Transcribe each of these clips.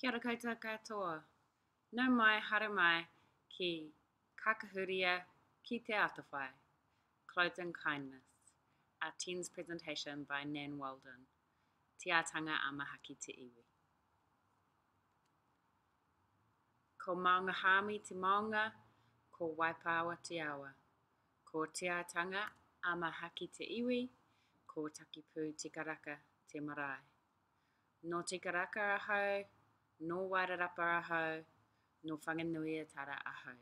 Kia ora koutou katoa. Nau mai, haere mai, ki Kakahuria, ki te Atawhai. Clothed in Kindness. Our TENZ presentation by Nan Walden. Te atanga amahaki te iwi. Ko maunga hami te maunga, ko waipawa te awa. Ko te atanga amahaki te iwi, ko takipu te karaka te marae. No te karaka ahau, no wairarapa ahau, no whanganui e tara ahau.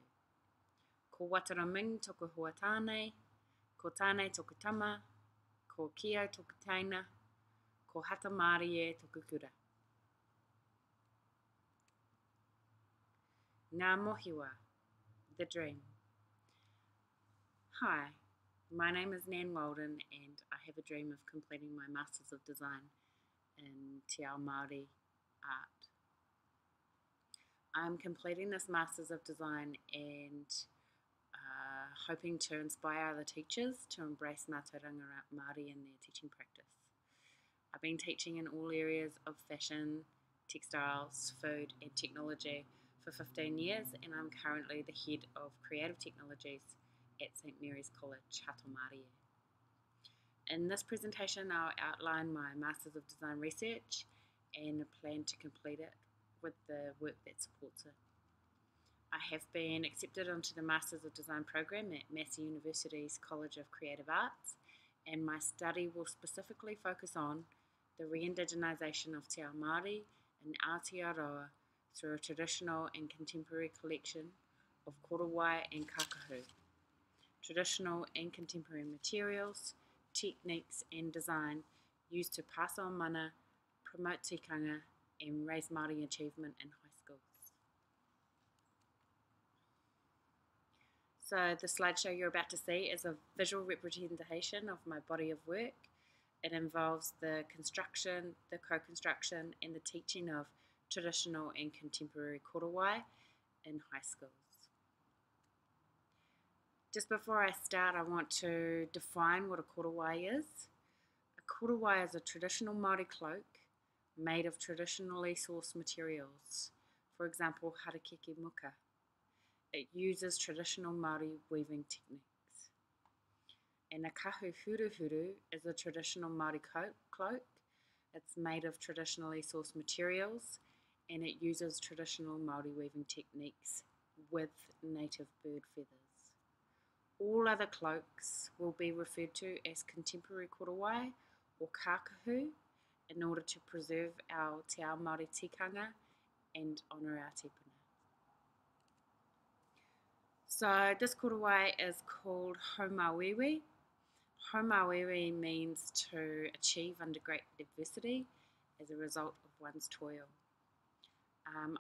Ko Wataraming toku hoa tānei, ko tānei toku tama, ko Kio toku taina, ko Hata Māori e toku kura. Ngā mohiwa, the dream. Hi, my name is Nan Walden and I have a dream of completing my Masters of Design in Te Ao Māori art. I'm completing this Masters of Design and hoping to inspire other teachers to embrace Ngā Tauranga Māori in their teaching practice. I've been teaching in all areas of fashion, textiles, food and technology for 15 years, and I'm currently the head of creative technologies at St Mary's College, Atawhai. In this presentation I'll outline my Masters of Design research and a plan to complete it with the work that supports it. I have been accepted onto the Masters of Design program at Massey University's College of Creative Arts, and my study will specifically focus on the re-indigenisation of Te Ao Māori in Aotearoa through a traditional and contemporary collection of korowai and kakahu, traditional and contemporary materials, techniques and design used to pass on mana, promote tikanga and raise Māori achievement in high schools. So the slideshow you're about to see is a visual representation of my body of work. It involves the construction, the co-construction and the teaching of traditional and contemporary korowai in high schools. Just before I start, I want to define what a korowai is. A korowai is a traditional Māori cloak made of traditionally sourced materials. For example, harakeke muka. It uses traditional Māori weaving techniques. And a kahuhuru is a traditional Māori cloak. It's made of traditionally sourced materials and it uses traditional Māori weaving techniques with native bird feathers. All other cloaks will be referred to as contemporary korowai or kakahu in order to preserve our Te Ao Māori tikanga and honour our tepuna. So this korowai is called Haumāwīwi. Haumāwīwi means to achieve under great adversity as a result of one's toil.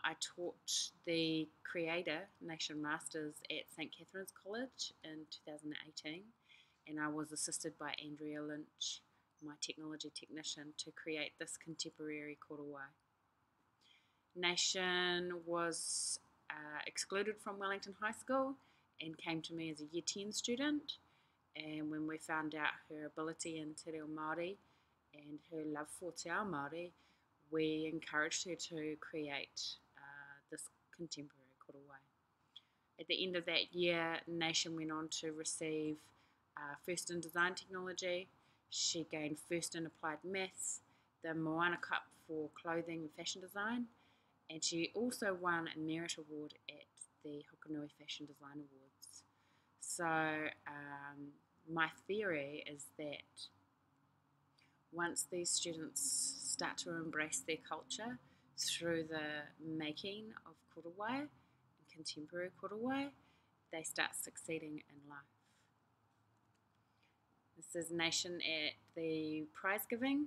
I taught the Creator Nation Masters at St Catherine's College in 2018 and I was assisted by Andrea Lynch, my technology technician, to create this contemporary korowai. Nation was excluded from Wellington High School and came to me as a Year 10 student, and when we found out her ability in Te Reo Māori and her love for Te Ao Māori, we encouraged her to create this contemporary korowai. At the end of that year, Nation went on to receive First in Design Technology. She gained First in Applied Maths, the Moana Cup for Clothing and Fashion Design, and she also won a Merit Award at the Hokanui Fashion Design Awards. So my theory is that once these students start to embrace their culture through the making of korowai and contemporary korowai, they start succeeding in life. This is Nation at the prize giving,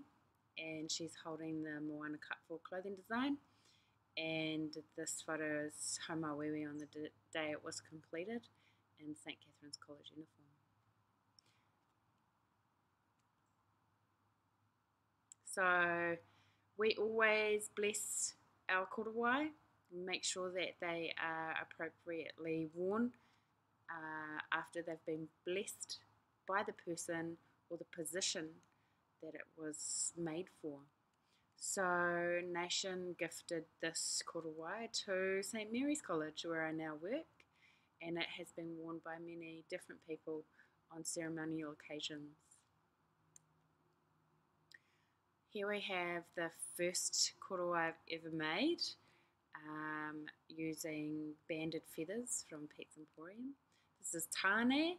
and she's holding the Moana Cup for Clothing Design. And this photo is Haumāwīwi on the day it was completed in St Catherine's College uniform. So we always bless our korowai, make sure that they are appropriately worn after they've been blessed by the person or the position that it was made for. So Nation gifted this korowai to St Mary's College, where I now work, and it has been worn by many different people on ceremonial occasions. Here we have the first korowai I've ever made, using banded feathers from Pete's Emporium. This is tane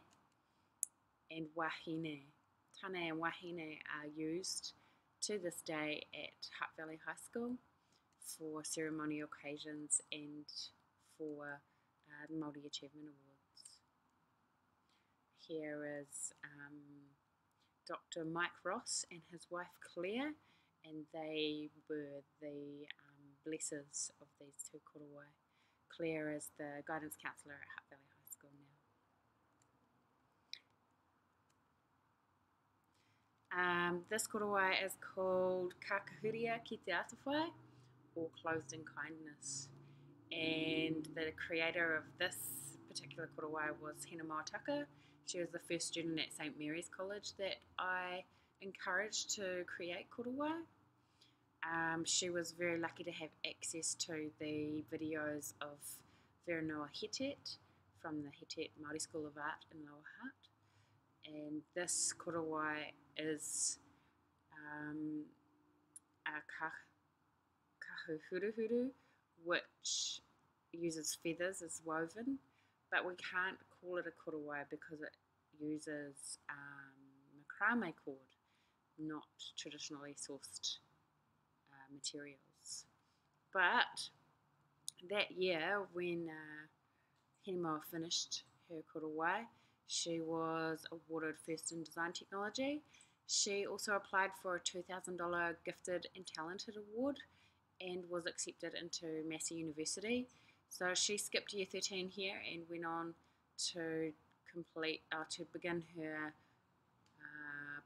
and wahine. Tane and wahine are used to this day at Hutt Valley High School for ceremonial occasions and for the Māori Achievement Awards. Here is Dr. Mike Ross and his wife Claire, and they were the blessers of these two korowai. Claire is the guidance counsellor at Hutt Valley High School now. This korowai is called Kakahuria ki te Atawhai, or Clothed in Kindness. And the creator of this particular korowai was Hina Maotaka. She was the first student at St Mary's College that I encouraged to create korowai. She was very lucky to have access to the videos of Veranoa Hetet from the Hetet Māori School of Art in Lower Hutt. And this korowai is a kakahu, which uses feathers as woven, but we can't call it a korowai because it uses macrame cord, not traditionally sourced materials. But that year, when Hina finished her korowai, she was awarded First in Design Technology. She also applied for a $2,000 Gifted and Talented Award and was accepted into Massey University. So she skipped year 13 here and went on to begin her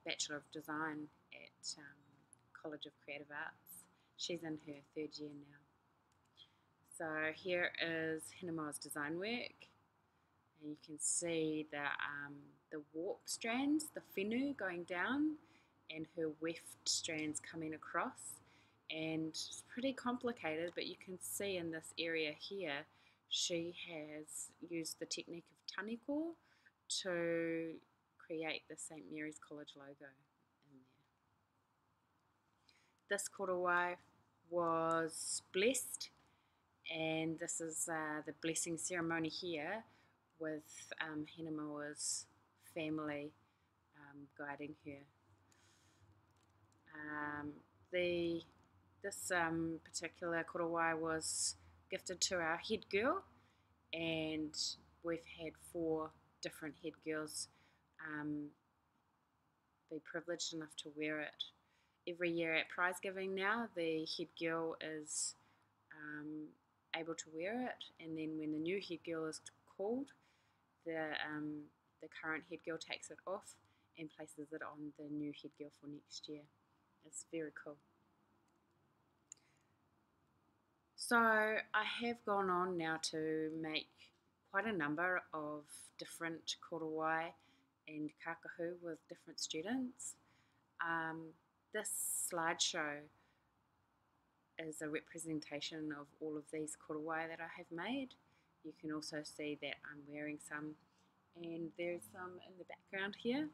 Bachelor of Design at College of Creative Arts. She's in her 3rd year now. So here is Hinama's design work, and you can see the warp strands, the whenua going down, and her weft strands coming across. And it's pretty complicated, but you can see in this area here, she has used the technique of taniko to create the St Mary's College logo in there. This korowai was blessed, and this is the blessing ceremony here with Hinama's family guiding her. This particular korowai was gifted to our head girl, and we've had 4 different head girls be privileged enough to wear it. Every year at prize giving now, the head girl is able to wear it, and then when the new head girl is called, the current head girl takes it off and places it on the new head girl for next year. It's very cool. So I have gone on now to make quite a number of different korowai and kakahu with different students. This slideshow is a representation of all of these korowai that I have made. You can also see that I'm wearing some, and there's some in the background here.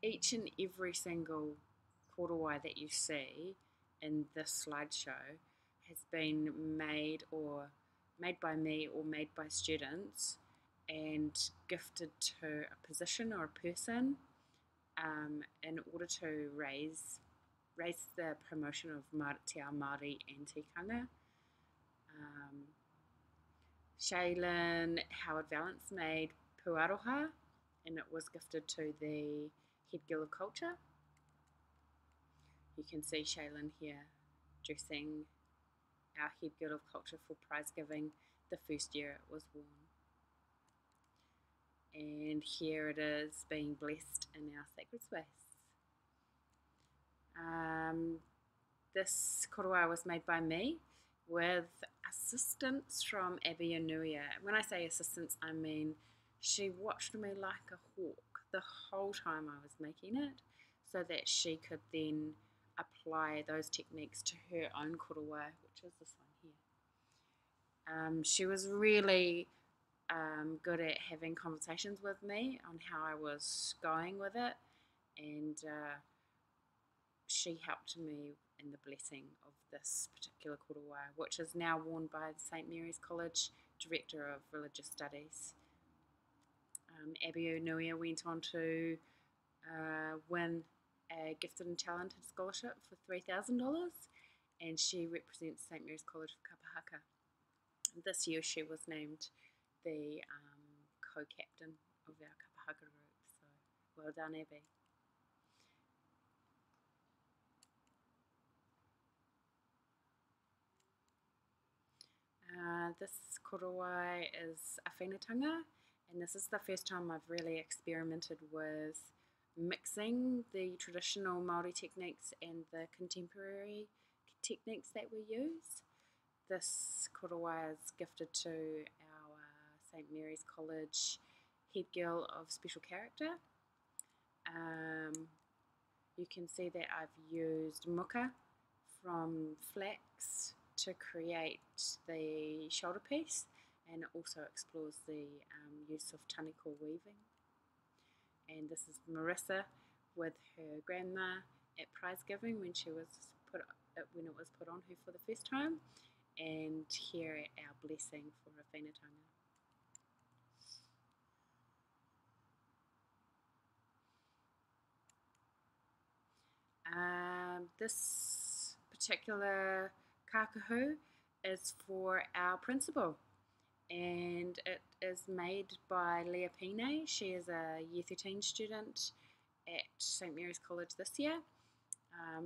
Each and every single korowai that you see in this slideshow has been made by me or made by students and gifted to a position or a person in order to raise the promotion of Te Ao Māori and tikanga. Shaylin Howard Valance made Puaroha, and it was gifted to the Head Girl of Culture. You can see Shaylin here dressing our Head Girl of Culture for prize giving the first year it was worn. And here it is being blessed in our sacred space. This korowai was made by me with assistance from Abby and Nuia. When I say assistance, I mean she watched me like a hawk the whole time I was making it, so that she could then apply those techniques to her own korowai, which is this one here. She was really good at having conversations with me on how I was going with it, and she helped me in the blessing of this particular korowai, which is now worn by the St Mary's College Director of Religious Studies. Abby Nuia went on to win a Gifted and Talented Scholarship for $3,000, and she represents St Mary's College for Kapahaka. This year she was named the co-captain of our Kapahaka group, so well done, Abby. This korowai is a whenatanga, and this is the first time I've really experimented with mixing the traditional Māori techniques and the contemporary techniques that we use. This korowai is gifted to our St Mary's College head girl of special character. You can see that I've used muka from flax to create the shoulder piece, and it also explores the use of taniko weaving. And this is Marissa with her grandma at prize giving when it was put on her for the first time, and here at our blessing for a whenatanga. This particular kakahu is for our principal, and it is made by Leah Pine. She is a Year 13 student at St Mary's College this year.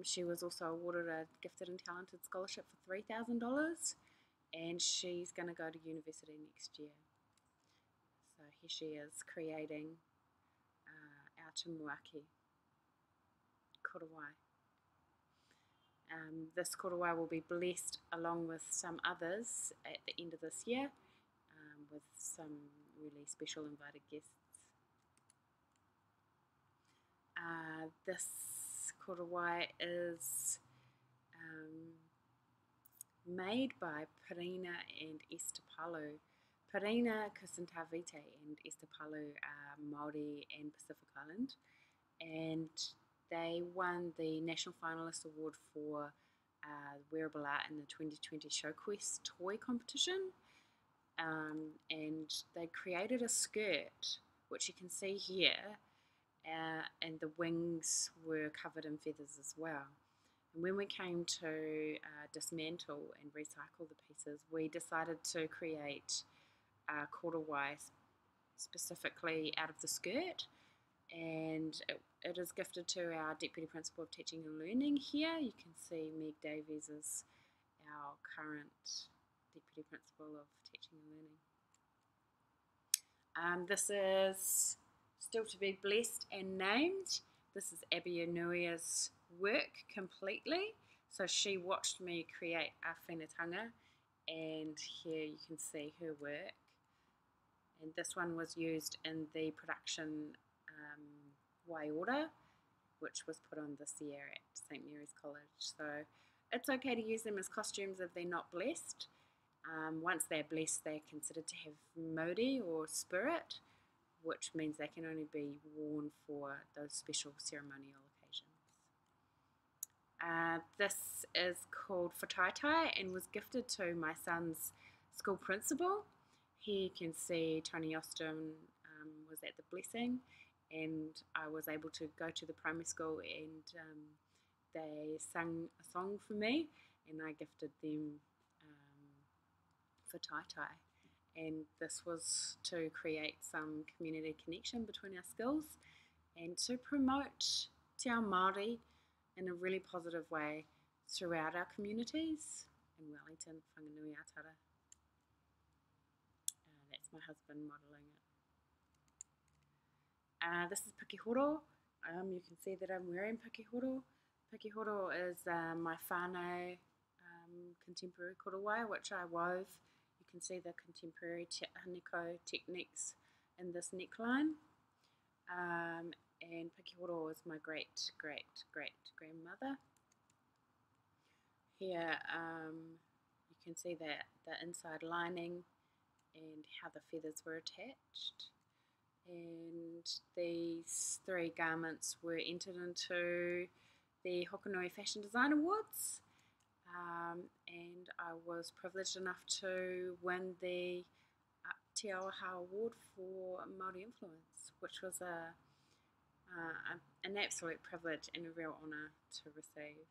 She was also awarded a Gifted and Talented Scholarship for $3,000, and she's going to go to university next year. So here she is creating our Tumuaki korowai. This korowai will be blessed along with some others at the end of this year with some really special invited guests. This korowai is made by Parina and Esther Palu. Parina, Kusintavite, and Esther Palu are Māori and Pacific Island, and they won the National Finalist Award for Wearable Art in the 2020 ShowQuest toy competition, and they created a skirt, which you can see here, and the wings were covered in feathers as well. And when we came to dismantle and recycle the pieces, we decided to create a korowai specifically out of the skirt, and it is gifted to our Deputy Principal of Teaching and Learning here. You can see Meg Davies is our current Deputy Principal of Teaching and Learning. This is still to be blessed and named. This is Abby Anuia's work completely. So she watched me create a whenatanga, and here you can see her work. And this one was used in the production Waiora, which was put on this year at St Mary's College. So it's okay to use them as costumes if they're not blessed. Once they're blessed, they're considered to have mauri or spirit, which means they can only be worn for those special ceremonial occasions. This is called whataitai and was gifted to my son's school principal. Here you can see Tony Austin was at the blessing, and I was able to go to the primary school, and they sang a song for me, and I gifted them whataitai. And this was to create some community connection between our schools and to promote te ao Māori in a really positive way throughout our communities in Wellington, Whanganui, Atara. That's my husband modelling it. This is pakihoro. You can see that I'm wearing pakihoro. Pakihoro is my whānau contemporary korowai, which I wove. You can see the contemporary haneko techniques in this neckline. And pakihoro is my great-great-great-grandmother. Here you can see that the inside lining and how the feathers were attached. And these 3 garments were entered into the Hokanui Fashion Design Awards, and I was privileged enough to win the Atawhai Award for Māori Influence, which was an absolute privilege and a real honour to receive.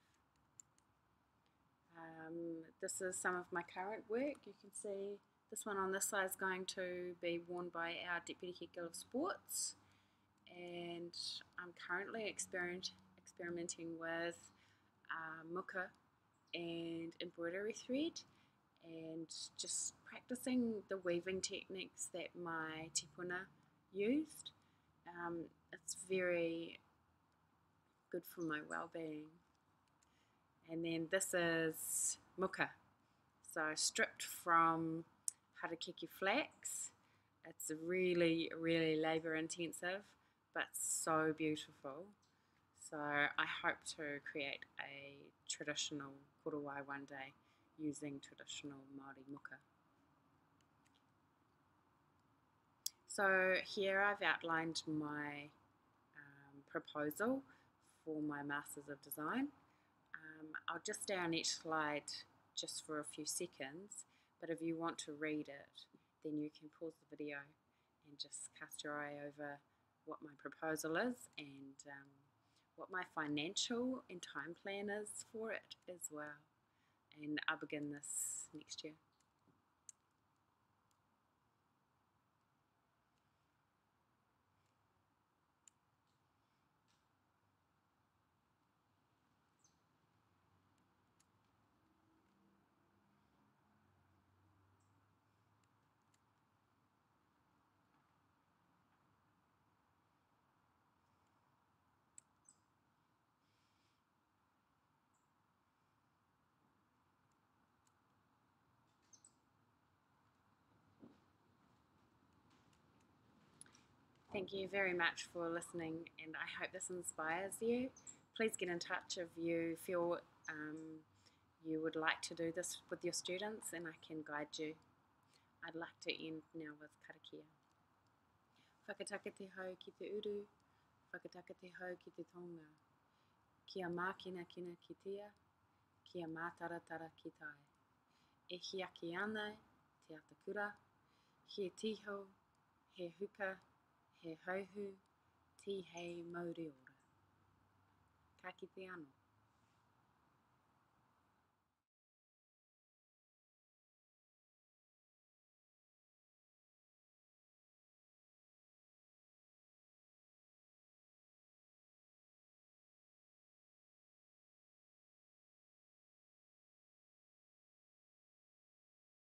This is some of my current work. You can see this one on this side is going to be worn by our Deputy Head Girl of Sports, and I'm currently experimenting with muka and embroidery thread, and just practicing the weaving techniques that my tipuna used. It's very good for my well-being. And then this is muka, so stripped from harakeke flax. It's really, really labour intensive, but so beautiful. So I hope to create a traditional korowai one day using traditional Māori muka. So here I've outlined my proposal for my Masters of Design. I'll just stay on each slide just for a few seconds, but if you want to read it, then you can pause the video and just cast your eye over what my proposal is and what my financial and time plan is for it as well. And I'll begin this next year. Thank you very much for listening, and I hope this inspires you. Please get in touch if you feel you would like to do this with your students, and I can guide you. I'd like to end now with karakia. Whakataka te hau ki te uru, whakataka te hau ki te tonga. Kia mākina kina ki tia, kia mātaratara ki tai. E hiaki ana te atakura, he tiho, he huka, he hauhu, ti hei mauri ora. Ka kite anō.